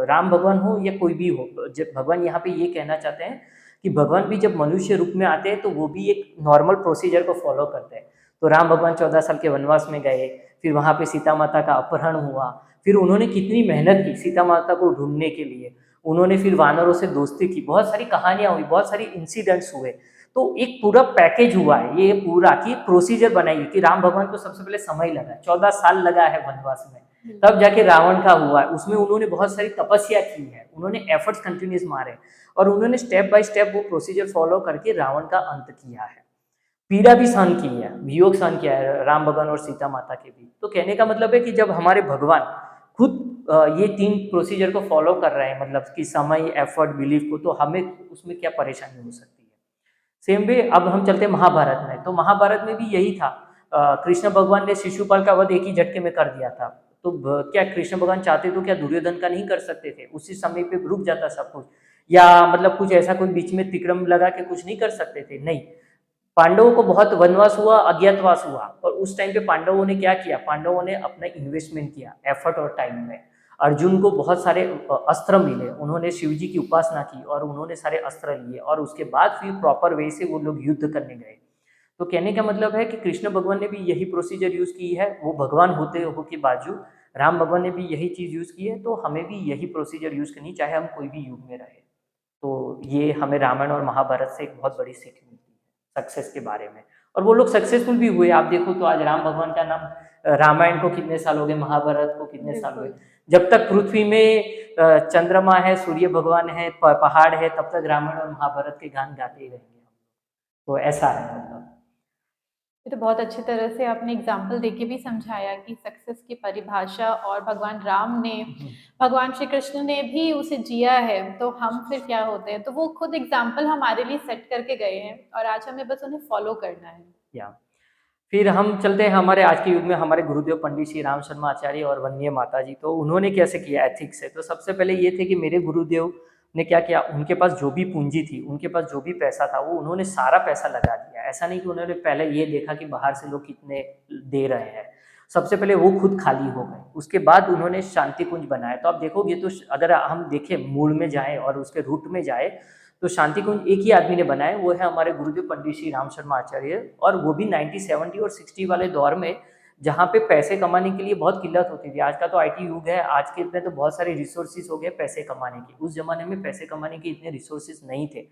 राम भगवान हो या कोई भी हो, जब भगवान यहाँ पे ये कहना चाहते हैं कि भगवान भी जब मनुष्य रूप में आते हैं तो वो भी एक नॉर्मल प्रोसीजर को फॉलो करते हैं। तो राम भगवान 14 साल के वनवास में गए, फिर वहाँ पे सीता माता का अपहरण हुआ, फिर उन्होंने कितनी मेहनत की सीता माता को ढूंढने के लिए, उन्होंने फिर वानरों से दोस्ती की, बहुत सारी कहानियां हुई, बहुत सारी इंसिडेंट्स हुए। तो एक पूरा पैकेज हुआ है ये पूरा कि प्रोसीजर बनाई है कि राम भगवान को सबसे पहले समय लगा, 14 साल लगा है वनवास में, तब जाके रावण का हुआ है। उसमें उन्होंने बहुत सारी तपस्या की है, उन्होंने एफर्ट्स कंटिन्यूस मारे और उन्होंने स्टेप बाय स्टेप वो प्रोसीजर फॉलो करके रावण का अंत किया है। पीड़ा भी सहन की है, वियोग सहन किया है राम भगवान और सीता माता के भी। तो कहने का मतलब है कि जब हमारे भगवान खुद ये 3 प्रोसीजर को फॉलो कर रहे हैं, मतलब कि समय, एफर्ट, बिलीफ को, तो हमें उसमें क्या परेशानी हो सकती है। सेम वे अब हम चलते हैं महाभारत में। तो महाभारत में भी यही था, कृष्ण भगवान ने शिशुपाल का वध एक ही झटके में कर दिया था। तो क्या कृष्ण भगवान चाहते तो क्या दुर्योधन का नहीं कर सकते थे? उसी समय पे रुक जाता सब कुछ, या मतलब कुछ ऐसा कोई बीच में तिक्रम लगा के कुछ नहीं कर सकते थे? नहीं। पांडवों को बहुत वनवास हुआ, अज्ञातवास हुआ, और उस टाइम पे पांडवों ने क्या किया? पांडवों ने अपना इन्वेस्टमेंट किया एफर्ट और टाइम में। अर्जुन को बहुत सारे अस्त्र मिले, उन्होंने शिव जी की उपासना की और उन्होंने सारे अस्त्र लिए, और उसके बाद फिर प्रॉपर वे से वो लोग युद्ध करने गए। तो कहने का मतलब है कि कृष्ण भगवान ने भी यही प्रोसीजर यूज की है, वो भगवान होते हो के बावजूद राम भगवान ने भी यही चीज यूज की है। तो हमें भी यही प्रोसीजर यूज करनी, चाहे हम कोई भी युग में रहे। तो ये हमें रामायण और महाभारत से एक बहुत बड़ी सीख मिलती है सक्सेस के बारे में। और वो लोग सक्सेसफुल भी हुए। आप देखो तो आज राम भगवान का नाम, रामायण को कितने साल हो गए, महाभारत को कितने साल हुए। जब तक पृथ्वी में चंद्रमा है, सूर्य भगवान है, पहाड़ है, तब तक रामायण और महाभारत के गान गाते ही रहेंगे। तो ऐसा है मतलब। ये तो बहुत अच्छी तरह से आपने एग्जाम्पल देके भी समझाया कि सक्सेस की परिभाषा, और भगवान राम ने, भगवान श्री कृष्ण ने भी उसे जिया है, तो हम फिर क्या होते हैं। तो वो खुद एग्जाम्पल हमारे लिए सेट करके गए हैं और आज हमें बस उन्हें फॉलो करना है। या फिर हम चलते हैं हमारे आज के युग में, हमारे गुरुदेव पंडित श्री राम शर्मा आचार्य और वन्य माता जी। तो उन्होंने कैसे किया एथिक्स से? तो सबसे पहले ये थे कि मेरे गुरुदेव ने क्या किया, उनके पास जो भी पूंजी थी, उनके पास जो भी पैसा था, वो उन्होंने सारा पैसा लगा दिया। ऐसा नहीं कि उन्होंने पहले ये देखा कि बाहर से लोग कितने दे रहे हैं। सबसे पहले वो खुद खाली हो गए, उसके बाद उन्होंने शांति कुंज बनाया। तो आप देखोगे तो अगर हम देखें मूल में जाए और उसके रूट में जाए, तो शांति कुंज एक ही आदमी ने बनाया, वो है हमारे गुरुदेव पंडित श्री राम शर्मा आचार्य। और वो भी 1970 और 60 वाले दौर में, जहाँ पे पैसे कमाने के लिए बहुत किल्लत होती थी। आज का तो आईटी युग है, आज के इतने तो बहुत सारे रिसोर्सेज हो गए पैसे कमाने के। उस जमाने में पैसे कमाने के इतने रिसोर्सेज नहीं थे।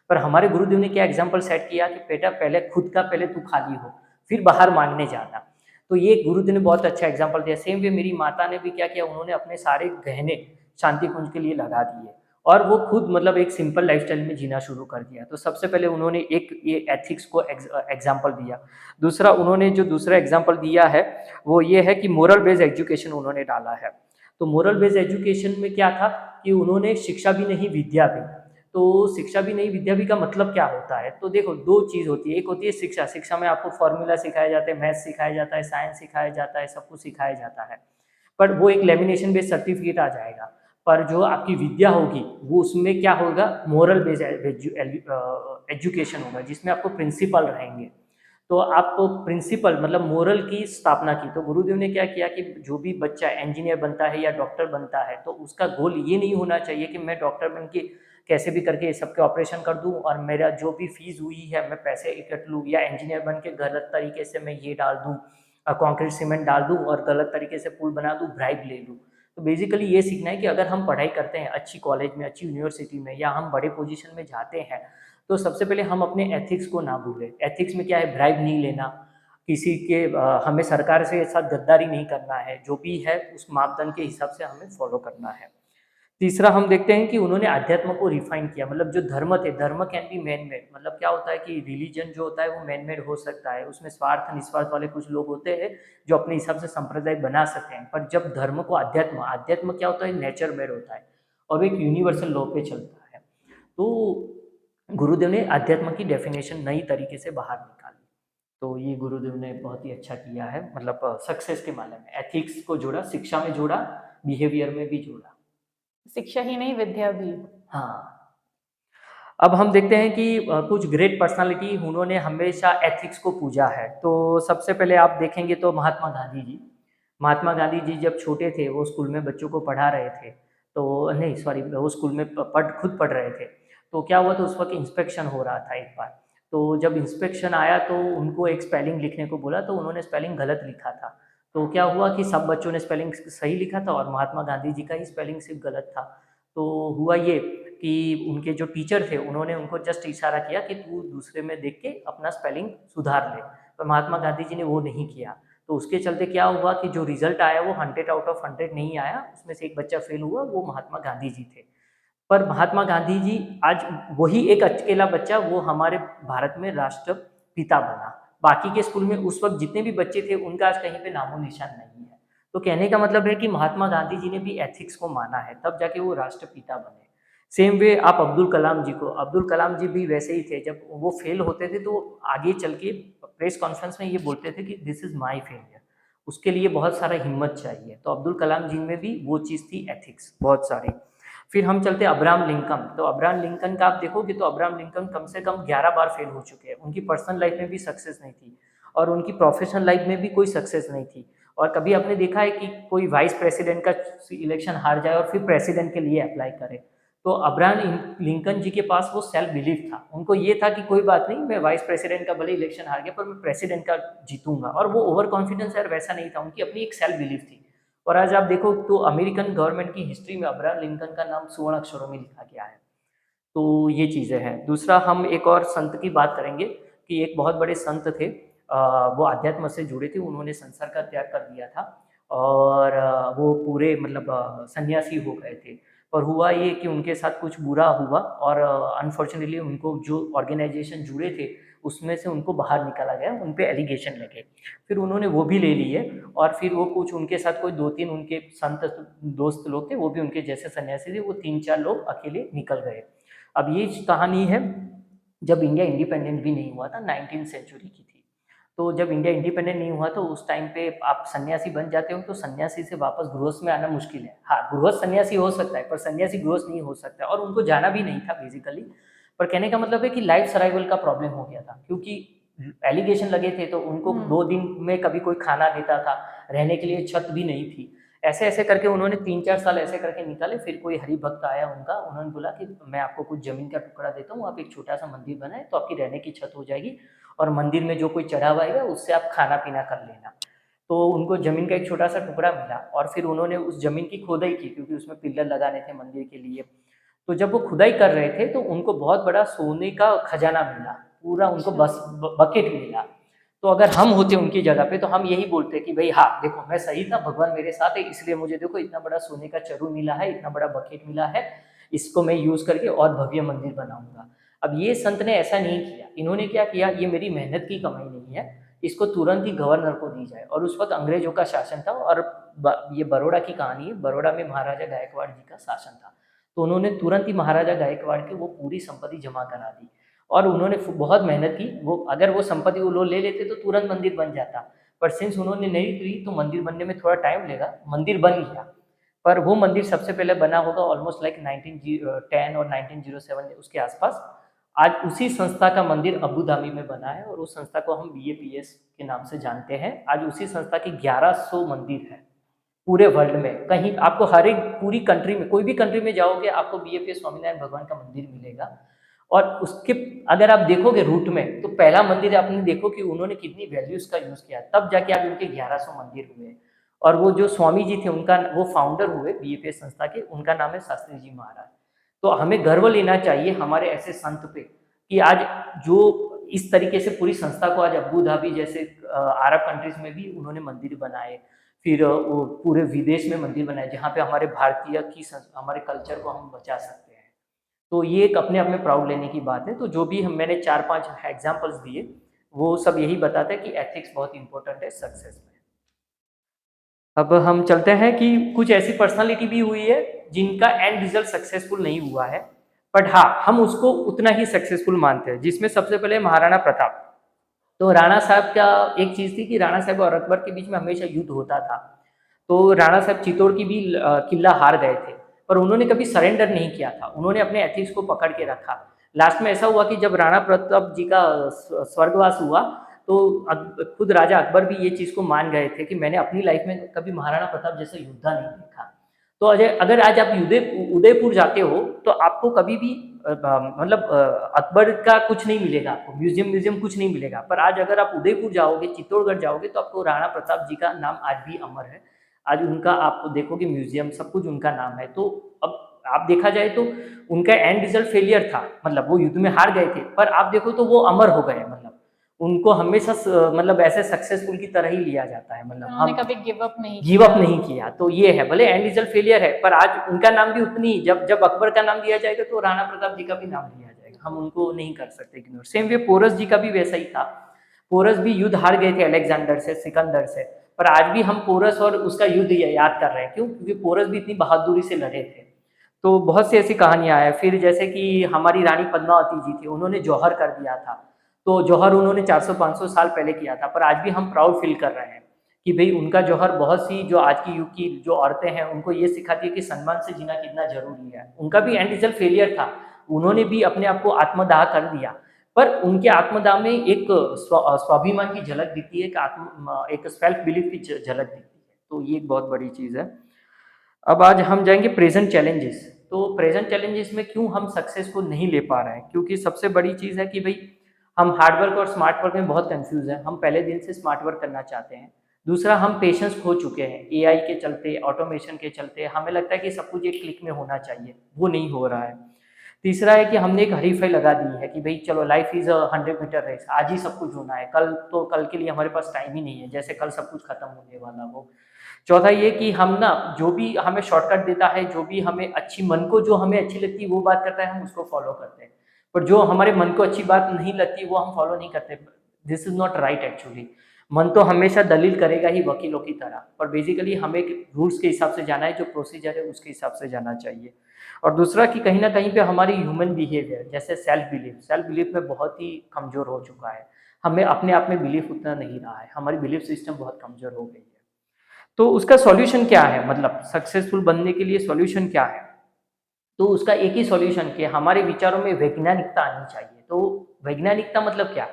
पर हमारे गुरुदेव ने क्या एग्जाम्पल सेट किया कि बेटा पहले खुद का पहले तू खाली हो, फिर बाहर मांगने जाना। तो ये गुरुदेव ने बहुत अच्छा एग्जाम्पल दिया। सेम वे मेरी माता ने भी क्या किया, उन्होंने अपने सारे गहने शांति कुंज के लिए लगा दिए, और वो खुद मतलब एक सिंपल लाइफस्टाइल में जीना शुरू कर दिया। तो सबसे पहले उन्होंने एक ये एथिक्स को एग्जाम्पल दिया। दूसरा उन्होंने जो दूसरा एग्जाम्पल दिया है, वो ये है कि मोरल बेस्ड एजुकेशन उन्होंने डाला है। तो मोरल बेस्ड एजुकेशन में क्या था कि उन्होंने शिक्षा भी नहीं विद्या भी। तो शिक्षा भी नहीं विद्या भी का मतलब क्या होता है? तो देखो दो चीज़ होती है। एक होती है शिक्षा, शिक्षा में आपको फॉर्मूला सिखाया जाता है, मैथ्स सिखाया जाता है, साइंस सिखाया जाता है, सब कुछ सिखाया जाता है। पर वो एक लेमिनेशन बेस्ड सर्टिफिकेट आ जाएगा। पर जो आपकी विद्या होगी वो उसमें क्या होगा, मोरल बेस्ड एजुकेशन होगा, जिसमें आपको प्रिंसिपल रहेंगे। तो आप प्रिंसिपल मतलब मोरल की स्थापना की। तो गुरुदेव ने क्या किया कि जो भी बच्चा इंजीनियर बनता है या डॉक्टर बनता है, तो उसका गोल ये नहीं होना चाहिए कि मैं डॉक्टर बन के कैसे भी करके सबके ऑपरेशन कर दूं और मेरा जो भी फीस हुई है मैं पैसे इकट्ठ लूँ, या इंजीनियर बन के गलत तरीके से मैं ये डाल दूँ, कंक्रीट सीमेंट डाल दूँ और गलत तरीके से पुल बना दूँ, ब्राइब ले लूँ। तो बेसिकली ये सीखना है कि अगर हम पढ़ाई करते हैं अच्छी कॉलेज में, अच्छी यूनिवर्सिटी में, या हम बड़े पोजीशन में जाते हैं, तो सबसे पहले हम अपने एथिक्स को ना भूलें। एथिक्स में क्या है, ब्राइब नहीं लेना, किसी के हमें सरकार से साथ गद्दारी नहीं करना है, जो भी है उस मापदंड के हिसाब से हमें फॉलो करना है। तीसरा हम देखते हैं कि उन्होंने अध्यात्म को रिफाइन किया। मतलब जो धर्म थे, धर्म कैन बी मैन मेड। मतलब क्या होता है कि रिलीजन जो होता है वो मैन मेड हो सकता है, उसमें स्वार्थ निस्वार्थ वाले कुछ लोग होते हैं जो अपने हिसाब से संप्रदाय बना सकते हैं। पर जब धर्म को अध्यात्म, अध्यात्म क्या होता है, नेचर मेड होता है और एक यूनिवर्सल लॉ पे चलता है। तो गुरुदेव ने अध्यात्म की डेफिनेशन नई तरीके से बाहर निकाली। तो ये गुरुदेव ने बहुत ही अच्छा किया है, मतलब सक्सेस के मामले में एथिक्स को जोड़ा, शिक्षा में जोड़ा, बिहेवियर में भी जोड़ा। शिक्षा ही नहीं, विद्या भी। हाँ। अब हम देखते हैं कि कुछ ग्रेट पर्सनालिटी उन्होंने हमेशा एथिक्स को पूजा है। तो सबसे पहले आप देखेंगे तो महात्मा गांधी जी। महात्मा गांधी जी जब छोटे थे, वो स्कूल में बच्चों को पढ़ा रहे थे। तो नहीं सॉरी, वो स्कूल में खुद पढ़ रहे थे। तो क्या हुआ, तो उस वक्त इंस्पेक्शन हो रहा था एक बार। तो जब इंस्पेक्शन आया तो उनको एक स्पेलिंग लिखने को बोला, तो उन्होंने स्पेलिंग गलत लिखा था। तो क्या हुआ कि सब बच्चों ने स्पेलिंग सही लिखा था और महात्मा गांधी जी का ही स्पेलिंग सिर्फ गलत था। तो हुआ ये कि उनके जो टीचर थे उन्होंने उनको जस्ट इशारा किया कि तू दूसरे में देख के अपना स्पेलिंग सुधार ले, पर महात्मा गांधी जी ने वो नहीं किया। तो उसके चलते क्या हुआ कि जो रिजल्ट आया वो 100 आउट ऑफ 100 नहीं आया, उसमें से एक बच्चा फेल हुआ, वो महात्मा गांधी जी थे। पर महात्मा गांधी जी आज वही एक अकेला बच्चा वो हमारे भारत में राष्ट्रपिता बना। बाकी के स्कूल में उस वक्त जितने भी बच्चे थे उनका आज कहीं पे नामो निशान नहीं है। तो कहने का मतलब है कि महात्मा गांधी जी ने भी एथिक्स को माना है, तब जाके वो राष्ट्रपिता बने। सेम वे आप अब्दुल कलाम जी को, अब्दुल कलाम जी भी वैसे ही थे, जब वो फेल होते थे तो आगे चल के प्रेस कॉन्फ्रेंस में ये बोलते थे कि दिस इज माई फेलियर। उसके लिए बहुत सारा हिम्मत चाहिए, तो अब्दुल कलाम जी में भी वो चीज़ थी, एथिक्स बहुत सारी। फिर हम चलते अब्राहम लिंकन। तो अब्राहम लिंकन का आप देखोगे तो अब्राहम लिंकन कम से कम 11 बार फेल हो चुके हैं। उनकी पर्सनल लाइफ में भी सक्सेस नहीं थी और उनकी प्रोफेशनल लाइफ में भी कोई सक्सेस नहीं थी। और कभी आपने देखा है कि कोई वाइस प्रेसिडेंट का इलेक्शन हार जाए और फिर प्रेसिडेंट के लिए अप्लाई करे? तो अब्राहम लिंकन जी के पास वो सेल्फ बिलीफ था, उनको ये था कि कोई बात नहीं, मैं वाइस प्रेसिडेंट का भले इलेक्शन हार गया पर मैं प्रेसिडेंट का जीतूंगा। और वो ओवर कॉन्फिडेंस यार वैसा नहीं था, उनकी अपनी एक सेल्फ बिलीफ थी। और आज आप देखो तो अमेरिकन गवर्नमेंट की हिस्ट्री में अब्राहम लिंकन का नाम स्वर्ण अक्षरों में लिखा गया है। तो ये चीज़ें हैं। दूसरा हम एक और संत की बात करेंगे कि एक बहुत बड़े संत थे, वो आध्यात्म से जुड़े थे, उन्होंने संसार का त्याग कर दिया था और वो पूरे मतलब सन्यासी हो गए थे। पर हुआ ये कि उनके साथ कुछ बुरा हुआ और अनफॉर्चुनेटली उनको जो ऑर्गेनाइजेशन जुड़े थे उसमें से उनको बाहर निकाला गया, उन पे एलिगेशन लगे। फिर उन्होंने वो भी ले लिए और फिर वो कुछ उनके साथ कोई 2-3 उनके संत दोस्त लोग थे, वो भी उनके जैसे सन्यासी थे, वो 3-4 लोग अकेले निकल गए। अब ये कहानी है जब इंडिया इंडिपेंडेंट भी नहीं हुआ था, 19th सेंचुरी की थी। तो जब इंडिया इंडिपेंडेंट नहीं हुआ तो उस टाइम पे आप सन्यासी बन जाते हो तो सन्यासी से वापस गृहस्थ में आना मुश्किल है। हाँ, गृहस्थ सन्यासी हो सकता है पर सन्यासी गृहस्थ नहीं हो सकता, और उनको जाना भी नहीं था बेसिकली। पर कहने का मतलब है कि लाइफ सर्वाइवल का प्रॉब्लम हो गया था, क्योंकि एलिगेशन लगे थे तो उनको 2 दिन में कभी कोई खाना देता था, रहने के लिए छत भी नहीं थी। ऐसे ऐसे करके उन्होंने 3-4 साल ऐसे करके निकाले। फिर कोई हरि भक्त आया उनका, उन्होंने बोला कि मैं आपको कुछ जमीन का टुकड़ा देता हूँ, आप एक छोटा सा मंदिर बनाए तो आपकी रहने की छत हो जाएगी और मंदिर में जो कोई चढ़ावा आएगा उससे आप खाना पीना कर लेना। तो उनको जमीन का एक छोटा सा टुकड़ा मिला और फिर उन्होंने उस जमीन की खोदाई की, क्योंकि उसमें पिलर लगाने थे मंदिर के लिए। तो जब वो खुदाई कर रहे थे तो उनको बहुत बड़ा सोने का खजाना मिला, पूरा उनको बस बकेट मिला। तो अगर हम होते उनकी जगह पे तो हम यही बोलते कि भाई हाँ देखो मैं सही था, भगवान मेरे साथ है, इसलिए मुझे देखो इतना बड़ा सोने का चरू मिला है, इतना बड़ा बकेट मिला है, इसको मैं यूज करके और भव्य मंदिर बनाऊंगा। अब ये संत ने ऐसा नहीं किया, इन्होंने क्या किया, ये मेरी मेहनत की कमाई नहीं है, इसको तुरंत ही गवर्नर को दी जाए। और उस वक्त अंग्रेजों का शासन था और ये बड़ौदा की कहानी है, बड़ौदा में महाराजा गायकवाड़ जी का शासन था। तो उन्होंने तुरंत ही महाराजा गायकवाड़ की वो पूरी संपत्ति जमा करा दी और उन्होंने बहुत मेहनत की। वो अगर वो संपत्ति वो लोग ले लेते तो तुरंत मंदिर बन जाता, पर सिंस उन्होंने नहीं ली तो मंदिर बनने में थोड़ा टाइम लेगा, मंदिर बन गया। पर वो मंदिर सबसे पहले बना होगा ऑलमोस्ट लाइक 1910 और 1907 उसके आसपास। आज उसी संस्था का मंदिर अबू धाबी में बना है और उस संस्था को हम BAPS के नाम से जानते हैं। आज उसी संस्था के 1100 मंदिर हैं पूरे वर्ल्ड में। कहीं आपको हर एक पूरी कंट्री में, कोई भी कंट्री में जाओगे आपको BAPS स्वामीनारायण भगवान का मंदिर मिलेगा। और उसके अगर आप देखोगे रूट में तो पहला मंदिर आपने देखो कि उन्होंने कितनी वैल्यूज का यूज किया, तब जाके आज उनके 1100 मंदिर हुए। और वो जो स्वामी जी थे उनका वो फाउंडर हुए BAPS संस्था के, उनका नाम है शास्त्री जी महाराज। तो हमें गर्व लेना चाहिए हमारे ऐसे संत पे कि आज जो इस तरीके से पूरी संस्था को आज अबू धाबी जैसे अरब कंट्रीज में भी उन्होंने मंदिर बनाए, फिर वो पूरे विदेश में मंदिर बनाए जहाँ पे हमारे भारतीय की हमारे कल्चर को हम बचा सकते हैं। तो ये एक अपने आप में प्राउड लेने की बात है। तो जो भी हम मैंने 4-5 एग्जाम्पल्स दिए वो सब यही बताते हैं कि एथिक्स बहुत इंपॉर्टेंट है सक्सेस में। अब हम चलते हैं कि कुछ ऐसी पर्सनालिटी भी हुई है जिनका एंड रिजल्ट सक्सेसफुल नहीं हुआ है, बट हाँ हम उसको उतना ही सक्सेसफुल मानते हैं। जिसमें सबसे पहले महाराणा प्रताप। तो राणा साहब का एक चीज थी कि राणा साहब और अकबर के बीच में हमेशा युद्ध होता था। तो राणा साहब चित्तौड़ की भी किला हार गए थे, पर उन्होंने कभी सरेंडर नहीं किया था, उन्होंने अपने एथिक्स को पकड़ के रखा। लास्ट में ऐसा हुआ कि जब राणा प्रताप जी का स्वर्गवास हुआ तो खुद राजा अकबर भी ये चीज को मान गए थे कि मैंने अपनी लाइफ में कभी महाराणा प्रताप जैसा योद्धा नहीं देखा। तो अजय अगर आज आप उदयपुर जाते हो तो आपको कभी भी मतलब अकबर का कुछ नहीं मिलेगा आपको, म्यूजियम कुछ नहीं मिलेगा, पर आज अगर आप उदयपुर जाओगे, चित्तौड़गढ़ जाओगे, तो आपको राणा प्रताप जी का नाम आज भी अमर है। आज उनका आप देखोगे म्यूजियम, सब कुछ उनका नाम है। तो अब आप देखा जाए तो उनका एंड रिजल्ट फेलियर था, मतलब वो युद्ध में हार गए थे, पर आप देखो तो वो अमर हो गए, मतलब उनको हमेशा मतलब ऐसे सक्सेसफुल की तरह ही लिया जाता है, मतलब उन्होंने हम कभी गिव अप नहीं गिव किया। अप नहीं किया। तो ये है, भले एंड रिजल्ट फेलियर है, पर आज उनका नाम भी उतनी, जब जब अकबर का नाम लिया जाएगा तो राणा प्रताप जी का भी नाम लिया जाएगा, हम उनको नहीं कर सकते इग्नोर। सेम वे पोरस जी का भी वैसा ही था। पोरस भी युद्ध हार गए थे अलेक्जेंडर से, सिकंदर से, पर आज भी हम पोरस और उसका युद्ध याद कर रहे हैं। क्यों? क्योंकि पोरस भी इतनी बहादुरी से लड़े थे। तो बहुत सी ऐसी कहानियां हैं। फिर जैसे कि हमारी रानी पद्मावती जी थी, उन्होंने जौहर कर दिया था। तो जौहर उन्होंने 400-500 साल पहले किया था, पर आज भी हम प्राउड फील कर रहे हैं कि भाई उनका जौहर बहुत सी जो आज की युग की जो औरतें हैं उनको ये सिखाती है कि सम्मान से जीना कितना जरूरी है। उनका भी एंड रिजल्ट फेलियर था, उन्होंने भी अपने आप को आत्मदाह कर दिया, पर उनके आत्मदाह में एक स्वाभिमान की झलक दिखती है, एक सेल्फ बिलीफ की झलक दिखती है। तो ये एक बहुत बड़ी चीज है। अब आज हम जाएंगे प्रेजेंट चैलेंजेस। तो प्रेजेंट चैलेंजेस में क्यों हम सक्सेस को नहीं ले पा रहे हैं? क्योंकि सबसे बड़ी चीज है कि भाई हम हार्ड वर्क और स्मार्ट वर्क में बहुत कंफ्यूज है। हम पहले दिन से स्मार्ट वर्क करना चाहते हैं। दूसरा, हम पेशेंस खो चुके हैं एआई के चलते, ऑटोमेशन के चलते। हमें लगता है कि सब कुछ एक क्लिक में होना चाहिए, वो नहीं हो रहा है। तीसरा है कि हमने एक हरीफाई लगा दी है कि भाई चलो लाइफ इज 100 मीटर रेस, आज ही सब कुछ होना है, कल तो कल के लिए हमारे पास टाइम ही नहीं है, जैसे कल सब कुछ खत्म होने वाला हो। चौथा ये कि हम ना जो भी हमें शॉर्टकट देता है, जो भी हमें अच्छी, मन को जो हमें अच्छी लगती है वो बात करता है, हम उसको फॉलो करते हैं, पर जो हमारे मन को अच्छी बात नहीं लगती वो हम फॉलो नहीं करते। This is not right actually. मन तो हमेशा दलील करेगा ही वकीलों की तरह, पर बेसिकली हमें रूल्स के हिसाब से जाना है, जो प्रोसीजर है उसके हिसाब से जाना चाहिए। और दूसरा कि कहीं ना कहीं पे हमारी ह्यूमन बिहेवियर, जैसे सेल्फ बिलीफ में बहुत ही कमजोर हो चुका है। हमें अपने आप में बिलीफ उतना नहीं रहा है, हमारी बिलीफ सिस्टम बहुत कमजोर हो गई है। तो उसका सॉल्यूशन क्या है? मतलब सक्सेसफुल बनने के लिए सॉल्यूशन क्या है? तो उसका एक ही सॉल्यूशन कि हमारे विचारों में वैज्ञानिकता आनी चाहिए। तो वैज्ञानिकता मतलब क्या?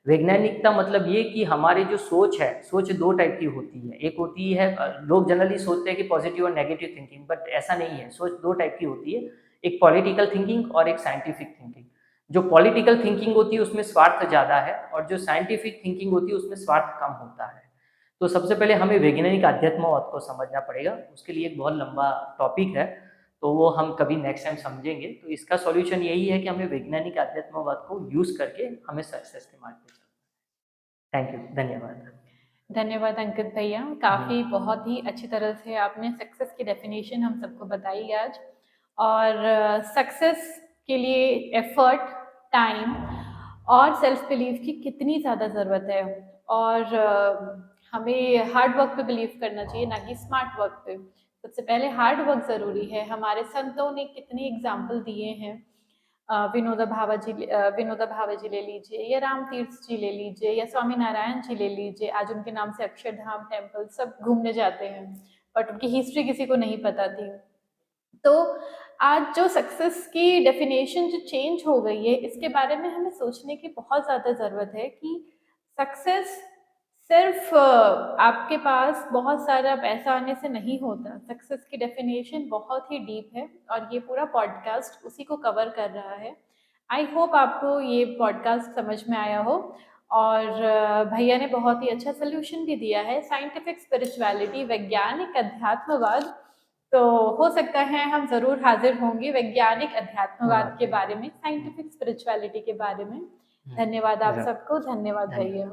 वैज्ञानिकता मतलब ये कि हमारी जो सोच है, सोच दो टाइप की होती है। एक होती है, लोग जनरली सोचते हैं कि पॉजिटिव और नेगेटिव थिंकिंग, बट ऐसा नहीं है। सोच दो टाइप की होती है, एक पॉलिटिकल थिंकिंग और एक साइंटिफिक थिंकिंग। जो पॉलिटिकल थिंकिंग होती है उसमें स्वार्थ ज्यादा है, और जो साइंटिफिक थिंकिंग होती है उसमें स्वार्थ कम होता है। तो सबसे पहले हमें वैज्ञानिक अध्यात्मवाद को समझना पड़ेगा, उसके लिए एक बहुत लंबा टॉपिक है, तो वो हम कभी नेक्स्ट टाइम समझेंगे। तो इसका सॉल्यूशन यही है कि हमें वैज्ञानिक अध्यात्मवाद को यूज करके हमें सक्सेस के मार्ग पे चलना है। थैंक यू, धन्यवाद। धन्यवाद अंकित भैया, काफ़ी बहुत ही अच्छी तरह से आपने सक्सेस की डेफिनेशन हम सबको बताई आज। और सक्सेस के लिए एफर्ट, टाइम और सेल्फ बिलीव की कितनी ज़्यादा ज़रूरत है। और हमें हार्ड वर्क पे बिलीव करना चाहिए, ना कि स्मार्ट वर्क पे। सबसे पहले हार्ड वर्क ज़रूरी है। हमारे संतों ने कितने एग्जाम्पल दिए हैं। विनोदा भावे जी ले लीजिए, या राम तीर्थ जी ले लीजिए, या स्वामी नारायण जी ले लीजिए। आज उनके नाम से अक्षरधाम टेम्पल सब घूमने जाते हैं, बट उनकी हिस्ट्री किसी को नहीं पता थी। तो आज जो सक्सेस की डेफिनेशन जो चेंज हो गई है, इसके बारे में हमें सोचने की बहुत ज़्यादा ज़रूरत है कि सक्सेस सिर्फ आपके पास बहुत सारा पैसा आने से नहीं होता। सक्सेस की डेफिनेशन बहुत ही डीप है, और ये पूरा पॉडकास्ट उसी को कवर कर रहा है। आई होप आपको ये पॉडकास्ट समझ में आया हो। और भैया ने बहुत ही अच्छा सोल्यूशन भी दिया है, साइंटिफिक स्पिरिचुअलिटी, वैज्ञानिक अध्यात्मवाद। तो हो सकता है हम ज़रूर हाजिर होंगे वैज्ञानिक अध्यात्मवाद के बारे में, साइंटिफिक स्पिरिचुअलिटी के बारे में। धन्यवाद आप सबको, धन्यवाद भैया।